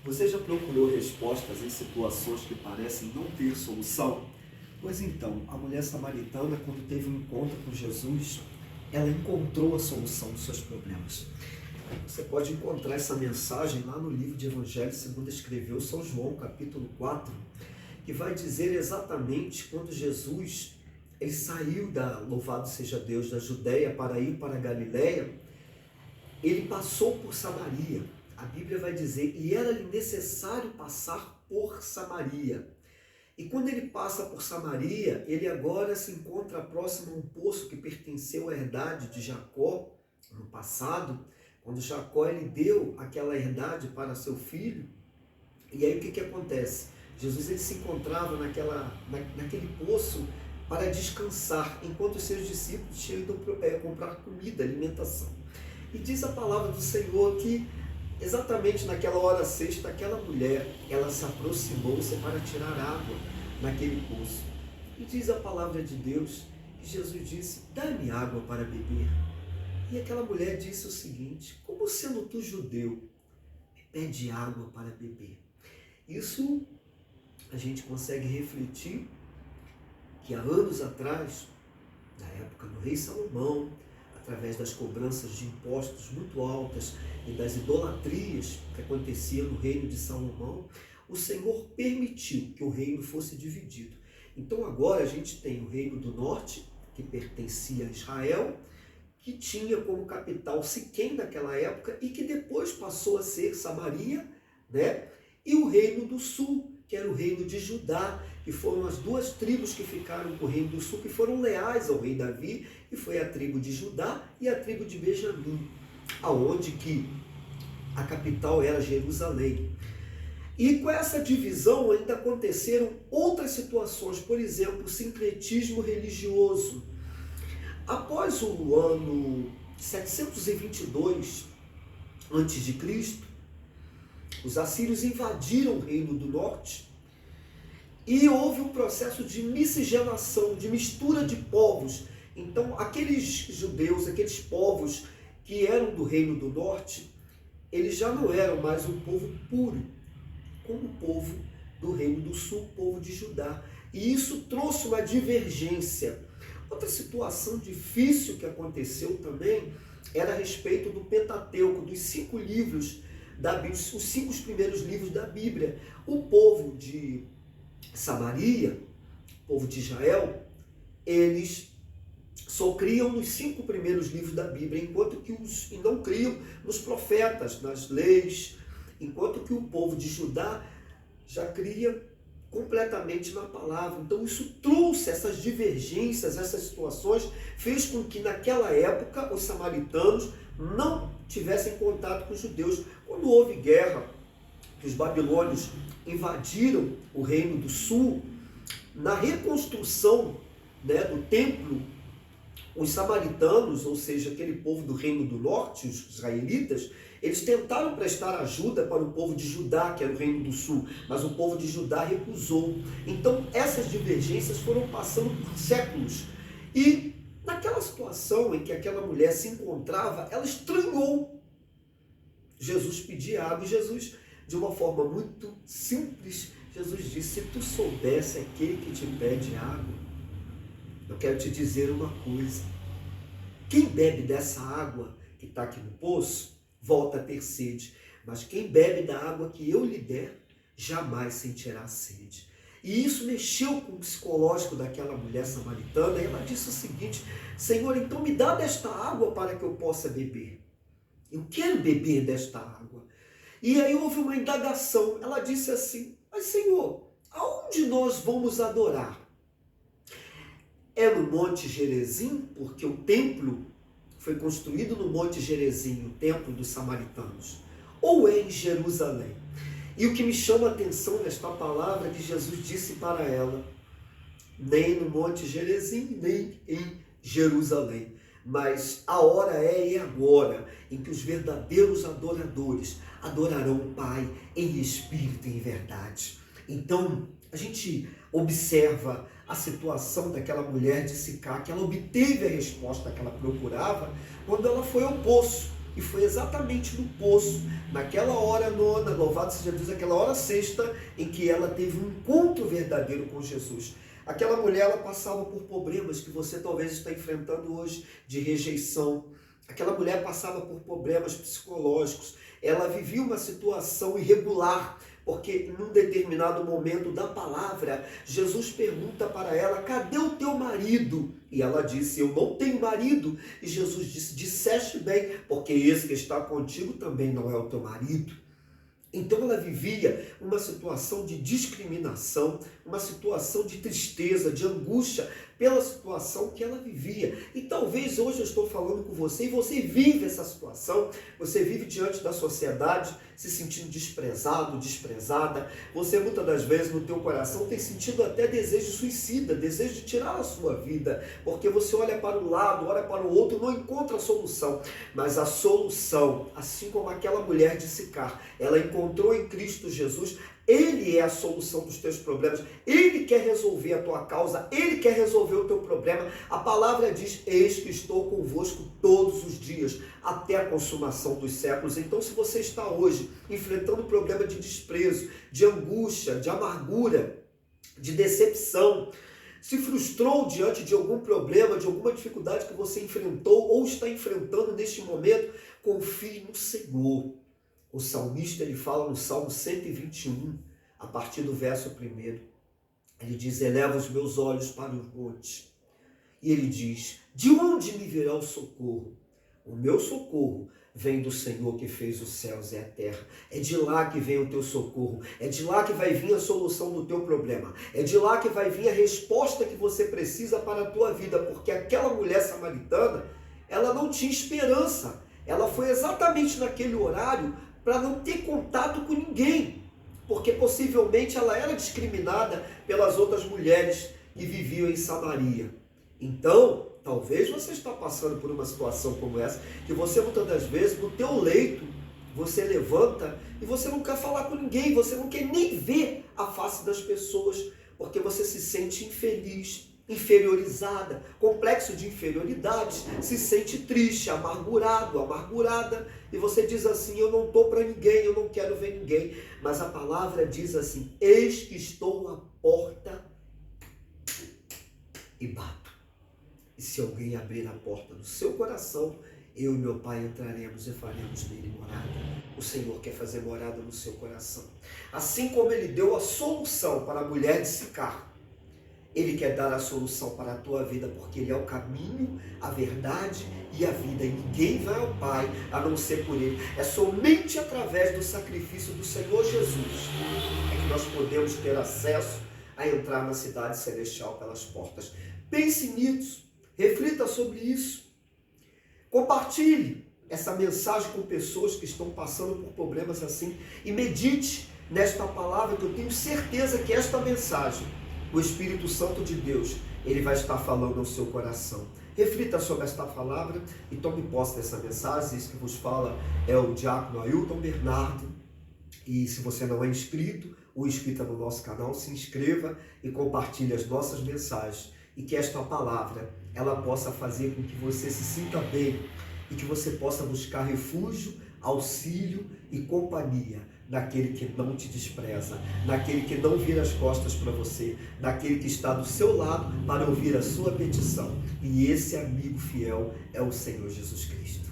Você já procurou respostas em situações que parecem não ter solução? Pois então, a mulher samaritana, quando teve um encontro com Jesus, ela encontrou a solução dos seus problemas. Você pode encontrar essa mensagem lá no livro de Evangelho segundo escreveu São João, capítulo 4, que vai dizer exatamente quando Jesus ele saiu louvado seja Deus, da Judéia para ir para a Galiléia, ele passou por Samaria. A Bíblia vai dizer, e era-lhe necessário passar por Samaria. E quando ele passa por Samaria, ele agora se encontra próximo a um poço que pertenceu à herdade de Jacó, no passado, quando Jacó ele deu aquela herdade para seu filho. E aí o que acontece? Jesus ele se encontrava naquele poço para descansar, enquanto os seus discípulos tinham ido comprar comida, alimentação. E diz a palavra do Senhor que exatamente naquela hora sexta, aquela mulher, ela se aproximou-se para tirar água naquele poço. E diz a palavra de Deus que Jesus disse, dá-me água para beber. E aquela mulher disse o seguinte, como sendo tu judeu, me pede água para beber. Isso a gente consegue refletir que há anos atrás, na época do rei Salomão, através das cobranças de impostos muito altas e das idolatrias que aconteciam no reino de Salomão, o Senhor permitiu que o reino fosse dividido. Então agora a gente tem o reino do norte, que pertencia a Israel, que tinha como capital Siquém naquela época e que depois passou a ser Samaria, né? E o reino do sul, que era o reino de Judá, que foram as duas tribos que ficaram com o reino do sul, que foram leais ao rei Davi, e foi a tribo de Judá e a tribo de Benjamim, aonde que a capital era Jerusalém. E com essa divisão ainda aconteceram outras situações, por exemplo, o sincretismo religioso. Após o ano 722 a.C., os assírios invadiram o reino do norte e houve um processo de miscigenação, de mistura de povos. Então, aqueles judeus, aqueles povos que eram do reino do norte, eles já não eram mais um povo puro, como o povo do reino do sul, o povo de Judá. E isso trouxe uma divergência. Outra situação difícil que aconteceu também era a respeito do Pentateuco, dos 5 livros da Bíblia, os 5 primeiros livros da Bíblia. O povo de Samaria, o povo de Israel, eles só criam nos 5 primeiros livros da Bíblia, enquanto que e não criam nos profetas, nas leis, enquanto que o povo de Judá já cria completamente na palavra. Então isso trouxe essas divergências, essas situações, fez com que naquela época os samaritanos não tivessem contato com os judeus. Quando houve guerra, que os babilônios invadiram o reino do sul, na reconstrução, né, do templo, os samaritanos, ou seja, aquele povo do reino do norte, os israelitas, eles tentaram prestar ajuda para o povo de Judá, que era o reino do sul, mas o povo de Judá recusou. Então essas divergências foram passando por séculos. E naquela situação em que aquela mulher se encontrava, ela estranhou Jesus pedir água, e Jesus, de uma forma muito simples, Jesus disse, se tu soubesse aquele que te pede água, eu quero te dizer uma coisa, quem bebe dessa água que está aqui no poço, volta a ter sede, mas quem bebe da água que eu lhe der, jamais sentirá sede. E isso mexeu com o psicológico daquela mulher samaritana, e ela disse o seguinte, Senhor, então me dá desta água para que eu possa beber. Eu quero beber desta água. E aí houve uma indagação, ela disse assim, mas Senhor, aonde nós vamos adorar? É no Monte Gerizim, porque o templo foi construído no Monte Gerizim, o templo dos samaritanos, ou é em Jerusalém? E o que me chama a atenção nesta palavra é que Jesus disse para ela, nem no Monte Gerizim, nem em Jerusalém, mas a hora é e agora em que os verdadeiros adoradores adorarão o Pai em espírito e em verdade. Então, a gente observa a situação daquela mulher de Sicá, que ela obteve a resposta que ela procurava quando ela foi ao poço. E foi exatamente no poço, naquela hora nona, louvado seja Deus, aquela hora sexta, em que ela teve um encontro verdadeiro com Jesus. Aquela mulher, ela passava por problemas que você talvez está enfrentando hoje, de rejeição. Aquela mulher passava por problemas psicológicos. Ela vivia uma situação irregular, porque num determinado momento da palavra, Jesus pergunta para ela: cadê o teu marido? E ela disse: eu não tenho marido. E Jesus disse: disseste bem, porque esse que está contigo também não é o teu marido. Então ela vivia uma situação de discriminação, uma situação de tristeza, de angústia pela situação que ela vivia. E talvez hoje eu estou falando com você e você vive essa situação, você vive diante da sociedade se sentindo desprezado, desprezada. Você muitas das vezes no teu coração tem sentido até desejo suicida, desejo de tirar a sua vida, porque você olha para um lado, olha para o outro, não encontra a solução. Mas a solução, assim como aquela mulher de Sicar, ela encontrou em Cristo Jesus. Ele é a solução dos teus problemas. Ele quer resolver a tua causa. Ele quer resolver o teu problema. A palavra diz: eis que estou convosco todos os dias, até a consumação dos séculos. Então, se você está hoje enfrentando um problema de desprezo, de angústia, de amargura, de decepção, se frustrou diante de algum problema, de alguma dificuldade que você enfrentou ou está enfrentando neste momento, confie no Senhor. O salmista, ele fala no Salmo 121, a partir do verso 1, ele diz: eleva os meus olhos para os montes. E ele diz: de onde me virá o socorro? O meu socorro vem do Senhor que fez os céus e a terra. É de lá que vem o teu socorro. É de lá que vai vir a solução do teu problema. É de lá que vai vir a resposta que você precisa para a tua vida. Porque aquela mulher samaritana, ela não tinha esperança. Ela foi exatamente naquele horário para não ter contato com ninguém, porque possivelmente ela era discriminada pelas outras mulheres que viviam em Samaria. Então, talvez você está passando por uma situação como essa, que você muitas das vezes, no teu leito, você levanta e você não quer falar com ninguém, você não quer nem ver a face das pessoas, porque você se sente infeliz, inferiorizada, complexo de inferioridade, se sente triste, amargurado, amargurada, e você diz assim: eu não estou para ninguém, eu não quero ver ninguém. Mas a palavra diz assim: eis que estou à porta e bato. E se alguém abrir a porta do seu coração, eu e meu Pai entraremos e faremos nele morada. O Senhor quer fazer morada no seu coração. Assim como Ele deu a solução para a mulher de Sicar, Ele quer dar a solução para a tua vida, porque Ele é o caminho, a verdade e a vida. E ninguém vai ao Pai a não ser por Ele. É somente através do sacrifício do Senhor Jesus é que nós podemos ter acesso a entrar na cidade celestial pelas portas. Pense nisso, reflita sobre isso. Compartilhe essa mensagem com pessoas que estão passando por problemas assim. E medite nesta palavra, que eu tenho certeza que esta mensagem, o Espírito Santo de Deus, Ele vai estar falando ao seu coração. Reflita sobre esta palavra e tome posse dessa mensagem. Isso que vos fala é o diácono Ailton Bernardo. E se você não é inscrito ou inscrita no nosso canal, se inscreva e compartilhe as nossas mensagens. E que esta palavra, ela possa fazer com que você se sinta bem e que você possa buscar refúgio, auxílio e companhia naquele que não te despreza, naquele que não vira as costas para você, naquele que está do seu lado para ouvir a sua petição. E esse amigo fiel é o Senhor Jesus Cristo.